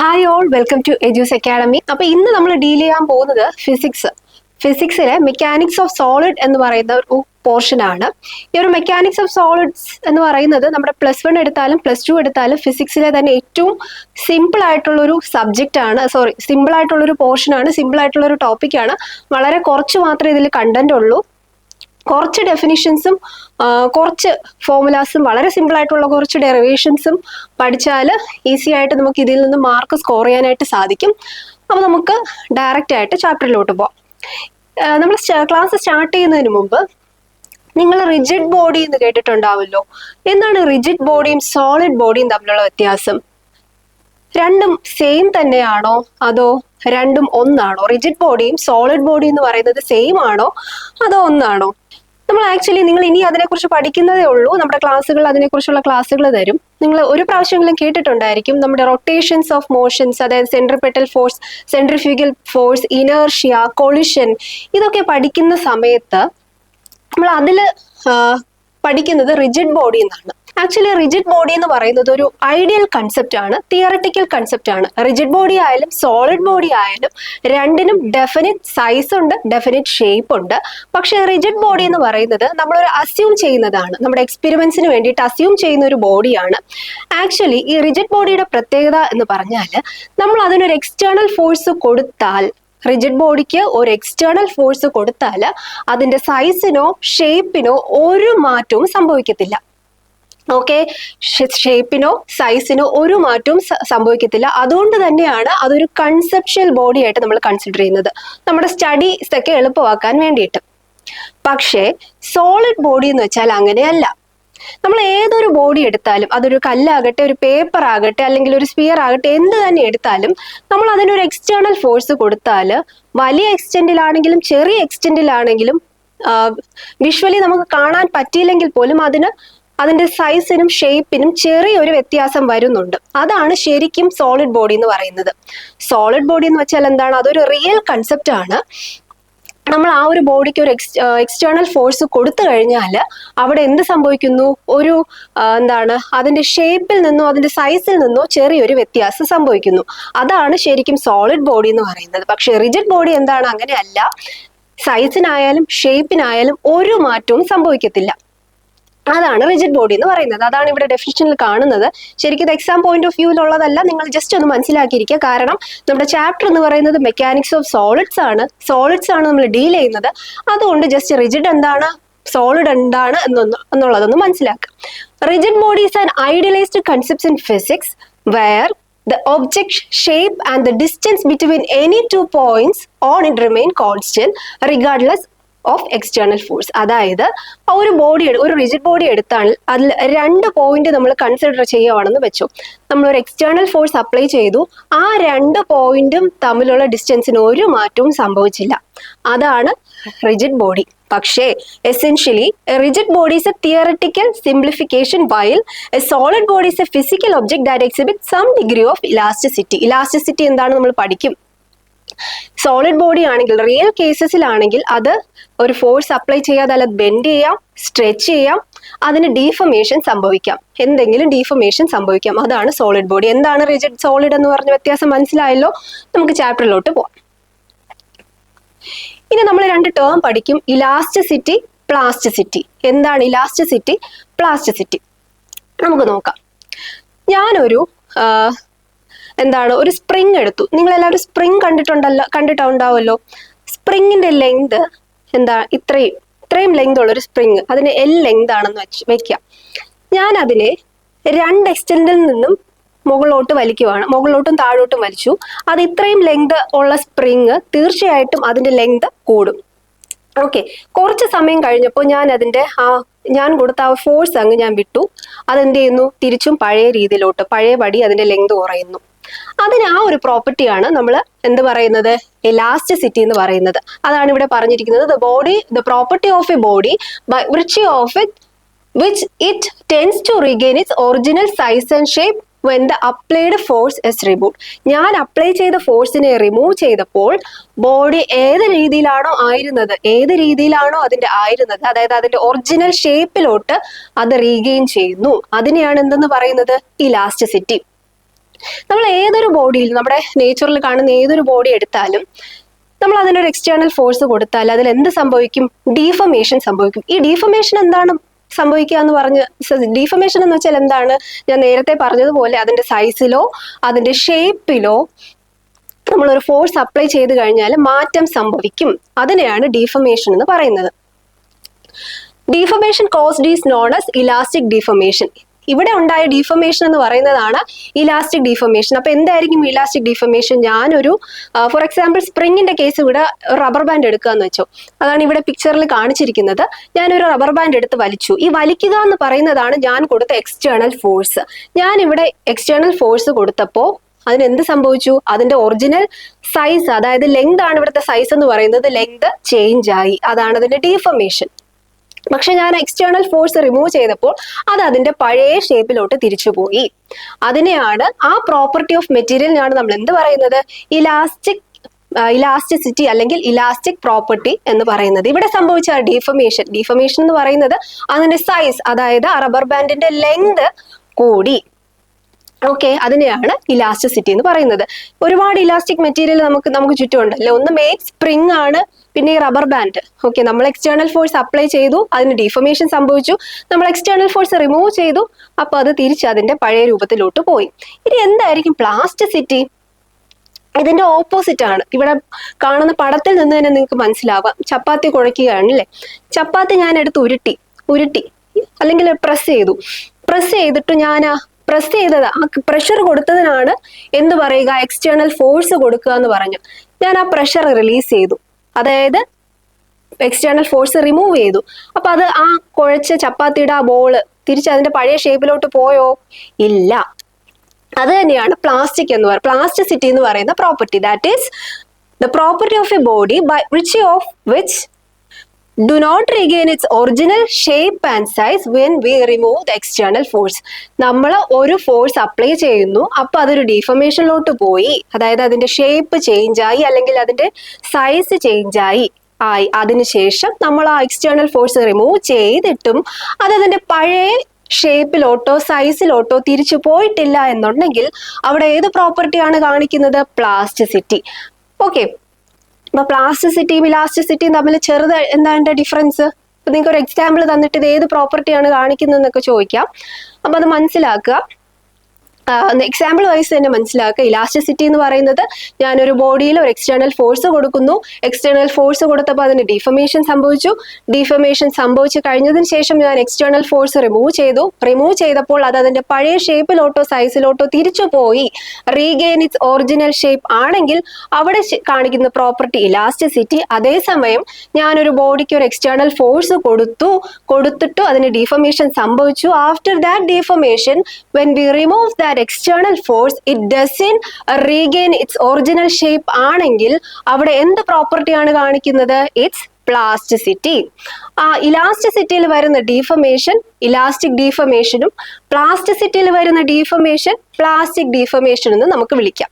Hi all, welcome to Edus academy. അപ്പൊ ഇന്ന് നമ്മൾ ഡീൽ ചെയ്യാൻ പോകുന്നത് ഫിസിക്സിലെ മെക്കാനിക്സ് ഓഫ് സോളിഡ് എന്ന് പറയുന്ന ഒരു പോർഷൻ ആണ്. ഈ ഒരു മെക്കാനിക്സ് ഓഫ് സോളിഡ്സ് എന്ന് പറയുന്നത് നമ്മുടെ +1 എടുത്താലും +2 എടുത്താലും ഫിസിക്സിലെ തന്നെ ഏറ്റവും സിമ്പിൾ ആയിട്ടുള്ള ഒരു സബ്ജക്റ്റ് ആണ്. സിമ്പിൾ ആയിട്ടുള്ള ഒരു പോർഷൻ ആണ്, സിമ്പിൾ ആയിട്ടുള്ള ഒരു ടോപ്പിക് ആണ്. വളരെ കുറച്ച് മാത്രമേ ഇതിൽ കണ്ടന്റ് ഉള്ളൂ. കുറച്ച് ഡെഫിനിഷൻസും കുറച്ച് ഫോർമുലാസും വളരെ സിമ്പിൾ ആയിട്ടുള്ള കുറച്ച് ഡെറിവേഷൻസും പഠിച്ചാൽ ഈസി ആയിട്ട് നമുക്ക് ഇതിൽ നിന്ന് മാർക്ക് സ്കോർ ചെയ്യാനായിട്ട് സാധിക്കും. അപ്പോൾ നമുക്ക് ഡയറക്റ്റ് ആയിട്ട് ചാപ്റ്ററിലോട്ട് പോവാം. നമ്മൾ ക്ലാസ് സ്റ്റാർട്ട് ചെയ്യുന്നതിന് മുമ്പ് നിങ്ങൾ റിജിഡ് ബോഡി എന്ന് കേട്ടിട്ടുണ്ടാവുമല്ലോ. എന്താണ് റിജിഡ് ബോഡിയും സോളിഡ് ബോഡിയും തമ്മിലുള്ള വ്യത്യാസം? രണ്ടും സെയിം തന്നെയാണോ അതോ രണ്ടും ഒന്നാണോ? റിജിഡ് ബോഡിയും സോളിഡ് ബോഡി എന്ന് പറയുന്നത് സെയിം ആണോ അതോ ഒന്നാണോ? നമ്മൾ ആക്ച്വലി നിങ്ങൾ ഇനി അതിനെക്കുറിച്ച് പഠിക്കുന്നതേ ഉള്ളൂ. നമ്മുടെ ക്ലാസ്സുകൾ അതിനെക്കുറിച്ചുള്ള ക്ലാസ്സുകൾ തരും. നിങ്ങൾ ഒരു പ്രാവശ്യമെങ്കിലും കേട്ടിട്ടുണ്ടായിരിക്കും നമ്മുടെ റൊട്ടേഷൻസ് ഓഫ് മോഷൻസ്, അതായത് centripetal force, centrifugal force, inertia, collision. ഇതൊക്കെ പഠിക്കുന്ന സമയത്ത് നമ്മൾ അതിൽ പഠിക്കുന്നത് റിജിഡ് ബോഡി എന്നാണ്. ആക്ച്വലി റിജിഡ് ബോഡി എന്ന് പറയുന്നത് ഒരു ഐഡിയൽ കൺസെപ്റ്റ് ആണ്, തിയറട്ടിക്കൽ കൺസെപ്റ്റ് ആണ്. റിജിഡ് ബോഡി ആയാലും സോളിഡ് ബോഡി ആയാലും രണ്ടിനും ഡെഫിനിറ്റ് സൈസ് ഉണ്ട്, ഡെഫിനിറ്റ് ഷേപ്പ് ഉണ്ട്. പക്ഷെ റിജിഡ് ബോഡി എന്ന് പറയുന്നത് നമ്മളൊരു അസ്യൂം ചെയ്യുന്നതാണ്, നമ്മുടെ എക്സ്പെരിമെന്റ്സിന് വേണ്ടിയിട്ട് അസ്യൂം ചെയ്യുന്ന ഒരു ബോഡിയാണ്. ആക്ച്വലി ഈ റിജിഡ് ബോഡിയുടെ പ്രത്യേകത എന്ന് പറഞ്ഞാൽ നമ്മൾ അതിനൊരു എക്സ്റ്റേണൽ ഫോഴ്സ് കൊടുത്താൽ, റിജിഡ് ബോഡിക്ക് ഒരു എക്സ്റ്റേണൽ ഫോഴ്സ് കൊടുത്താൽ അതിന്റെ സൈസിനോ ഷേപ്പിനോ ഒരു മാറ്റവും സംഭവിക്കത്തില്ല. ഓക്കെ, ഷേപ്പിനോ സൈസിനോ ഒരു മാറ്റവും സംഭവിക്കത്തില്ല. അതുകൊണ്ട് തന്നെയാണ് അതൊരു കൺസെപ്ഷ്യൽ ബോഡി ആയിട്ട് നമ്മൾ കൺസിഡർ ചെയ്യുന്നത്, നമ്മുടെ സ്റ്റഡീസ് ഒക്കെ എളുപ്പമാക്കാൻ വേണ്ടിയിട്ട്. പക്ഷേ സോളിഡ് ബോഡി എന്ന് വെച്ചാൽ അങ്ങനെയല്ല. നമ്മൾ ഏതൊരു ബോഡി എടുത്താലും, അതൊരു കല്ലാകട്ടെ, ഒരു പേപ്പർ ആകട്ടെ, അല്ലെങ്കിൽ ഒരു സ്പിയർ ആകട്ടെ, എന്ത് തന്നെ എടുത്താലും നമ്മൾ അതിനൊരു എക്സ്റ്റേണൽ ഫോഴ്സ് കൊടുത്താൽ വലിയ എക്സ്റ്റെൻഡിലാണെങ്കിലും ചെറിയ എക്സ്റ്റെൻഡിലാണെങ്കിലും വിഷ്വലി നമുക്ക് കാണാൻ പറ്റിയില്ലെങ്കിൽ പോലും അതിന്റെ സൈസിനും ഷേപ്പിനും ചെറിയൊരു വ്യത്യാസം വരുന്നുണ്ട്. അതാണ് ശരിക്കും സോളിഡ് ബോഡി എന്ന് പറയുന്നത്. സോളിഡ് ബോഡി എന്ന് വെച്ചാൽ എന്താണ്? അതൊരു റിയൽ കൺസെപ്റ്റ് ആണ്. നമ്മൾ ആ ഒരു ബോഡിക്ക് ഒരു എക്സ്റ്റേണൽ ഫോഴ്സ് കൊടുത്തു കഴിഞ്ഞാൽ അവിടെ എന്ത് സംഭവിക്കുന്നു? ഒരു അതിന്റെ ഷേപ്പിൽ നിന്നോ അതിന്റെ സൈസിൽ നിന്നോ ചെറിയൊരു വ്യത്യാസം സംഭവിക്കുന്നു. അതാണ് ശരിക്കും സോളിഡ് ബോഡി എന്ന് പറയുന്നത്. പക്ഷെ റിജിഡ് ബോഡി എന്താണ്? അങ്ങനെയല്ല. സൈസിനായാലും ഷേപ്പിനായാലും ഒരു മാറ്റവും സംഭവിക്കത്തില്ല. അതാണ് റിജിഡ് ബോഡി എന്ന് പറയുന്നത്. അതാണ് ഇവിടെ ഡെഫിനിഷനിൽ കാണുന്നത്. ശരിക്കും ഇത് എക്സാം പോയിന്റ് ഓഫ് വ്യൂവിലുള്ളതല്ല, നിങ്ങൾ ജസ്റ്റ് ഒന്ന് മനസ്സിലാക്കിയിരിക്കുക. കാരണം നമ്മുടെ ചാപ്റ്റർ എന്ന് പറയുന്നത് മെക്കാനിക്സ് ഓഫ് സോളിഡ്സ് ആണ് നമ്മൾ ഡീൽ ചെയ്യുന്നത്. അതുകൊണ്ട് ജസ്റ്റ് റിജിഡ് എന്താണ്, സോളിഡ് എന്താണ് എന്നുള്ളതൊന്ന് മനസ്സിലാക്കുക. Rigid body is an idealised concept in physics where the object shape and the distance between any two points on it remain constant regardless of external force. അതായത് ഒരു rigid body എടുത്താൽ അതിൽ 2 point നമ്മൾ consider ചെയ്യുവാണെന്ന് വെച്ചു. നമ്മളൊരു external force apply ചെയ്തു, ആ 2 പോയിന്റും തമ്മിലുള്ള ഡിസ്റ്റൻസിന് ഒരു മാറ്റവും സംഭവിച്ചില്ല. അതാണ് റിജിഡ് ബോഡി. പക്ഷേ essentially rigid body is a theoretical simplification while a solid body is a physical object that exhibits some degree of elasticity. Elasticity എന്താണ് നമ്മൾ പഠിക്കും. സോളിഡ് ബോഡി ആണെങ്കിൽ, റിയൽ കേസസിലാണെങ്കിൽ അത് ഒരു ഫോഴ്സ് അപ്ലൈ ചെയ്യാതെ അത് ബെൻഡ് ചെയ്യാം, സ്ട്രെച്ച് ചെയ്യാം, അതിന് ഡീഫോർമേഷൻ സംഭവിക്കാം, എന്തെങ്കിലും ഡീഫോർമേഷൻ സംഭവിക്കാം. അതാണ് സോളിഡ് ബോഡി. എന്താണ് റിജിഡ് സോളിഡ് എന്ന് പറഞ്ഞ വ്യത്യാസം മനസ്സിലായല്ലോ. നമുക്ക് ചാപ്റ്ററിലോട്ട് പോവാം. ഇനി നമ്മൾ 2 ടേം പഠിക്കും, ഇലാസ്റ്റിസിറ്റി, പ്ലാസ്റ്റിസിറ്റി. എന്താണ് ഇലാസ്റ്റിസിറ്റി, പ്ലാസ്റ്റിസിറ്റി? നമുക്ക് നോക്കാം. ഞാനൊരു ഒരു സ്പ്രിങ് എടുത്തു. നിങ്ങൾ എല്ലാവരും സ്പ്രിങ് കണ്ടിട്ടുണ്ടാവുമല്ലോ. സ്പ്രിങ്ങിന്റെ ലെങ്ത് ഇത്രയും ലെങ്ത് ഉള്ള ഒരു സ്പ്രിങ്, അതിന് L ലെങ്ത് ആണെന്ന് വെക്കാം. ഞാൻ അതിനെ 2 എക്സ്റ്റെൻഡിൽ നിന്നും മുകളിലോട്ടും താഴോട്ടും വലിച്ചു. അത് ഇത്രയും ലെങ്ത് ഉള്ള സ്പ്രിങ് തീർച്ചയായിട്ടും അതിന്റെ ലെങ്ത് കൂടും. ഓക്കെ, കുറച്ച് സമയം കഴിഞ്ഞപ്പോൾ ഞാൻ കൊടുത്ത ആ ഫോഴ്സ് ഞാൻ വിട്ടു. അതെന്ത് ചെയ്യുന്നു? തിരിച്ചും പഴയപടി അതിന്റെ ലെങ്ത് കുറയുന്നു. അതിന് ആ ഒരു പ്രോപ്പർട്ടിയാണ് നമ്മൾ എന്ത് പറയുന്നത്? എലാസ്റ്റിസിറ്റി എന്ന് പറയുന്നത്. അതാണ് ഇവിടെ പറഞ്ഞിരിക്കുന്നത്. the property of a body by virtue of which it tends to regain its original size and shape when the applied force is removed. ഞാൻ അപ്ലൈ ചെയ്ത ഫോഴ്സിനെ റിമൂവ് ചെയ്തപ്പോൾ ബോഡി ഏത് രീതിയിലാണോ അതിന്റെ ആയിരുന്നത്, അതായത് അതിന്റെ ഒറിജിനൽ ഷേപ്പിലോട്ട് അത് റീഗെയിൻ ചെയ്യുന്നു. അതിനെയാണ് എന്തെന്ന് പറയുന്നത്? ഇലാസ്റ്റിസിറ്റി. നമ്മൾ ഏതൊരു ബോഡിയിൽ, നമ്മുടെ നേച്ചറിൽ കാണുന്ന ഏതൊരു ബോഡി എടുത്താലും നമ്മൾ അതിനൊരു എക്സ്റ്റേണൽ ഫോഴ്സ് കൊടുത്താൽ അതിൽ എന്ത് സംഭവിക്കും? ഡീഫമേഷൻ സംഭവിക്കും. ഈ ഡീഫമേഷൻ എന്താണ് സംഭവിക്കുക എന്ന് പറഞ്ഞ്, ഡീഫമേഷൻ എന്ന് വെച്ചാൽ എന്താണ്? ഞാൻ നേരത്തെ പറഞ്ഞതുപോലെ അതിന്റെ സൈസിലോ അതിന്റെ ഷേപ്പിലോ നമ്മളൊരു ഫോഴ്സ് അപ്ലൈ ചെയ്ത് കഴിഞ്ഞാൽ മാറ്റം സംഭവിക്കും. അതിനെയാണ് ഡീഫമേഷൻ എന്ന് പറയുന്നത്. Deformation caused is known as elastic deformation. ഇവിടെ ഉണ്ടായ ഡീഫമേഷൻ എന്ന് പറയുന്നതാണ് ഇലാസ്റ്റിക് ഡീഫമേഷൻ. അപ്പൊ എന്തായിരിക്കും ഇലാസ്റ്റിക് ഡീഫമേഷൻ? ഞാനൊരു ഫോർ എക്സാമ്പിൾ സ്പ്രിങ്ങിന്റെ കേസ് ഇവിടെ റബ്ബർ ബാൻഡ് എടുക്കുക എന്ന് വെച്ചോ. അതാണ് ഇവിടെ പിക്ചറിൽ കാണിച്ചിരിക്കുന്നത്. ഞാനൊരു റബ്ബർ ബാൻഡ് എടുത്ത് വലിച്ചു. ഈ വലിക്കുക എന്ന് പറയുന്നതാണ് ഞാൻ കൊടുത്ത എക്സ്റ്റേണൽ ഫോഴ്സ്. ഞാൻ ഇവിടെ എക്സ്റ്റേണൽ ഫോഴ്സ് കൊടുത്തപ്പോൾ അതിന് എന്ത് സംഭവിച്ചു? അതിന്റെ ഒറിജിനൽ സൈസ്, അതായത് ലെങ്ത് ആണ് ഇവിടുത്തെ സൈസ് എന്ന് പറയുന്നത്, ലെങ്ത് ചേഞ്ച് ആയി. അതാണ് അതിന്റെ ഡീഫമേഷൻ. പക്ഷെ ഞാൻ എക്സ്റ്റേണൽ ഫോഴ്സ് റിമൂവ് ചെയ്തപ്പോൾ അത് അതിന്റെ പഴയ ഷേപ്പിലോട്ട് തിരിച്ചുപോയി. അതിനെയാണ്, ആ പ്രോപ്പർട്ടി ഓഫ് മെറ്റീരിയലിനാണ് നമ്മൾ എന്ത് പറയുന്നത്? ഇലാസ്റ്റിസിറ്റി അല്ലെങ്കിൽ ഇലാസ്റ്റിക് പ്രോപ്പർട്ടി എന്ന് പറയുന്നത്. ഇവിടെ സംഭവിച്ച ഡീഫമേഷൻ എന്ന് പറയുന്നത് അതിന്റെ സൈസ്, അതായത് റബ്ബർ ബാൻഡിന്റെ ലെങ്ത് കൂടി. ഓക്കെ, അതിനെയാണ് ഇലാസ്റ്റിസിറ്റി എന്ന് പറയുന്നത്. ഒരുപാട് ഇലാസ്റ്റിക് മെറ്റീരിയൽ നമുക്ക് ചുറ്റുമുണ്ടല്ലോ. ഒന്ന് മെയിൻ സ്പ്രിംഗ് ആണ്, പിന്നെ ഈ റബ്ബർ ബാൻഡ്. ഓക്കെ, നമ്മൾ എക്സ്റ്റേണൽ ഫോഴ്സ് അപ്ലൈ ചെയ്തു, അതിന് ഡീഫമേഷൻ സംഭവിച്ചു. നമ്മൾ എക്സ്റ്റേണൽ ഫോഴ്സ് റിമൂവ് ചെയ്തു, അപ്പൊ അത് തിരിച്ച് അതിന്റെ പഴയ രൂപത്തിലോട്ട് പോയി. ഇനി എന്തായിരിക്കും പ്ലാസ്റ്റിസിറ്റി? ഇതിന്റെ ഓപ്പോസിറ്റ് ആണ്. ഇവിടെ കാണുന്ന പടത്തിൽ നിന്ന് തന്നെ നിങ്ങൾക്ക് മനസ്സിലാവാം. ചപ്പാത്തി കുഴയ്ക്കുകയാണ് അല്ലേ? ചപ്പാത്തി ഞാൻ എടുത്ത് ഉരുട്ടി അല്ലെങ്കിൽ പ്രസ് ചെയ്തിട്ട് ഞാൻ പ്രസ് ചെയ്തത്, ആ പ്രഷർ കൊടുത്തതിനാണ് എന്ത് പറയുക? എക്സ്റ്റേണൽ ഫോഴ്സ് കൊടുക്കുക എന്ന് പറഞ്ഞു. ഞാൻ ആ പ്രഷർ റിലീസ് ചെയ്തു, അതായത് എക്സ്റ്റേണൽ ഫോഴ്സ് റിമൂവ് ചെയ്തു. അപ്പൊ അത് ആ കുഴച്ച ചപ്പാത്തിയുടെ ആ ബോള് തിരിച്ച് അതിന്റെ പഴയ ഷേപ്പിലോട്ട് പോയോ? ഇല്ല. അത് തന്നെയാണ് പ്ലാസ്റ്റിക് എന്ന് പറയുന്നത്. പ്ലാസ്റ്റിസിറ്റി എന്ന് പറയുന്ന property, that is the property of a body by which do not regain its original shape and size when we remove the external force. നമ്മൾ ഒരു ഫോഴ്സ് അപ്ലൈ ചെയ്യുന്നു, അപ്പൊ അതൊരു ഡീഫമേഷനിലോട്ട് പോയി, അതായത് അതിന്റെ ഷേപ്പ് ചേഞ്ച് ആയി അല്ലെങ്കിൽ അതിന്റെ സൈസ് ചേഞ്ച് ആയി. അതിനുശേഷം നമ്മൾ ആ എക്സ്റ്റേണൽ ഫോഴ്സ് റിമൂവ് ചെയ്തിട്ടും അത് അതിന്റെ പഴയ ഷേപ്പിലോട്ടോ സൈസിലോട്ടോ തിരിച്ചു പോയിട്ടില്ല എന്നുണ്ടെങ്കിൽ അവിടെ ഏത് പ്രോപ്പർട്ടിയാണ് കാണിക്കുന്നത്? പ്ലാസ്റ്റിസിറ്റി. ഓക്കെ, അപ്പൊ പ്ലാസ്റ്റിസിറ്റിയും ഇലാസ്റ്റിസിറ്റിയും തമ്മിൽ എന്താണ് ഡിഫറൻസ്? ഇപ്പൊ നിങ്ങൾക്ക് ഒരു എക്സാമ്പിൾ തന്നിട്ട് ഇത് ഏത് പ്രോപ്പർട്ടിയാണ് കാണിക്കുന്നതെന്നൊക്കെ ചോദിക്കാം. അപ്പൊ അത് മനസ്സിലാക്കുക. എക്സാമ്പിൾ വൈസ് തന്നെ മനസ്സിലാക്കുക. ഇലാസ്റ്റിസിറ്റി എന്ന് പറയുന്നത് ഞാനൊരു ബോഡിയിൽ ഒരു എക്സ്റ്റേണൽ ഫോഴ്സ് കൊടുക്കുന്നു, എക്സ്റ്റേണൽ ഫോഴ്സ് കൊടുത്തപ്പോൾ അതിന് ഡീഫമേഷൻ സംഭവിച്ചു. ഡീഫമേഷൻ സംഭവിച്ചു കഴിഞ്ഞതിന് ശേഷം ഞാൻ എക്സ്റ്റേണൽ ഫോഴ്സ് റിമൂവ് ചെയ്തപ്പോൾ അത് അതിന്റെ പഴയ ഷേപ്പിലോട്ടോ സൈസിലോട്ടോ തിരിച്ചു പോയി, റീഗെയിൻ ഇറ്റ്സ് ഒറിജിനൽ ഷേപ്പ് ആണെങ്കിൽ അവിടെ കാണിക്കുന്ന പ്രോപ്പർട്ടി ഇലാസ്റ്റിസിറ്റി. അതേസമയം ഞാനൊരു ബോഡിക്ക് ഒരു എക്സ്റ്റേണൽ ഫോഴ്സ് കൊടുത്തിട്ട് അതിന് ഡീഫമേഷൻ സംഭവിച്ചു. After that deformation when we remove that external force it doesn't regain its original shape ആണെങ്കിൽ അവിടെ എന്ത് പ്രോപ്പർട്ടിയാണ് കാണിക്കുന്നത്? It's plasticity. ഇലാസ്റ്റിസിറ്റിയിൽ വരുന്ന ഡീഫമേഷൻ ഇലാസ്റ്റിക് ഡീഫമേഷനും പ്ലാസ്റ്റിസിറ്റിയിൽ വരുന്ന ഡീഫമേഷൻ പ്ലാസ്റ്റിക് ഡീഫമേഷൻ എന്ന് നമുക്ക് വിളിക്കാം.